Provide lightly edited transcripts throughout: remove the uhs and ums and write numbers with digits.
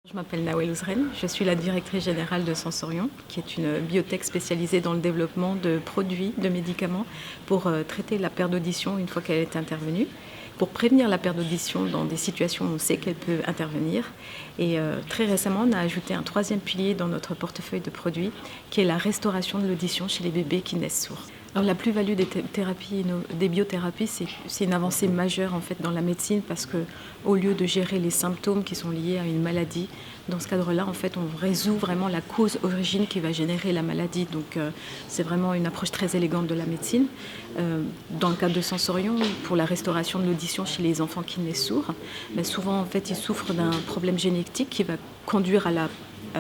Je m'appelle Nawel Ouzren, je suis la directrice générale de Sensorion, qui est une biotech spécialisée dans le développement de produits, de médicaments pour traiter la perte d'audition une fois qu'elle est intervenue, pour prévenir la perte d'audition dans des situations où on sait qu'elle peut intervenir. Et très récemment, on a ajouté un troisième pilier dans notre portefeuille de produits, qui est la restauration de l'audition chez les bébés qui naissent sourds. Alors, la plus-value des biothérapies, c'est une avancée majeure en fait, dans la médecine parce qu'au lieu de gérer les symptômes qui sont liés à une maladie, dans ce cadre-là, en fait, on résout vraiment la cause origine qui va générer la maladie. Donc, c'est vraiment une approche très élégante de la médecine. Dans le cadre de Sensorion, pour la restauration de l'audition chez les enfants qui naissent sourds, ben souvent, en fait, ils souffrent d'un problème génétique qui va conduire à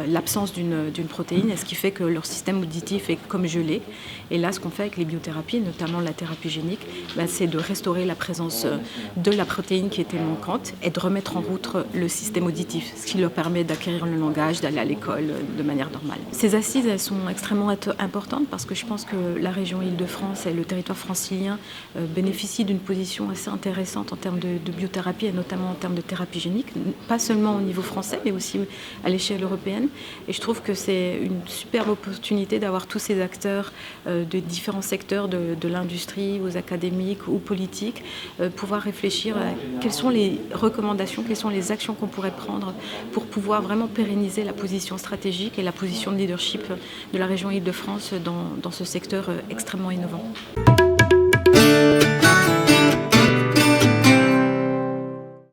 l'absence d'une protéine, ce qui fait que leur système auditif est comme gelé. Et là, ce qu'on fait avec les biothérapies, notamment la thérapie génique, c'est de restaurer la présence de la protéine qui était manquante et de remettre en route le système auditif, ce qui leur permet d'acquérir le langage, d'aller à l'école de manière normale. Ces assises, elles sont extrêmement importantes parce que je pense que la région Île-de-France et le territoire francilien bénéficient d'une position assez intéressante en termes de biothérapie et notamment en termes de thérapie génique, pas seulement au niveau français, mais aussi à l'échelle européenne. Et je trouve que c'est une superbe opportunité d'avoir tous ces acteurs de différents secteurs de l'industrie, aux académiques, aux politiques, pouvoir réfléchir à quelles sont les recommandations, quelles sont les actions qu'on pourrait prendre pour pouvoir vraiment pérenniser la position stratégique et la position de leadership de la région Île-de-France dans ce secteur extrêmement innovant.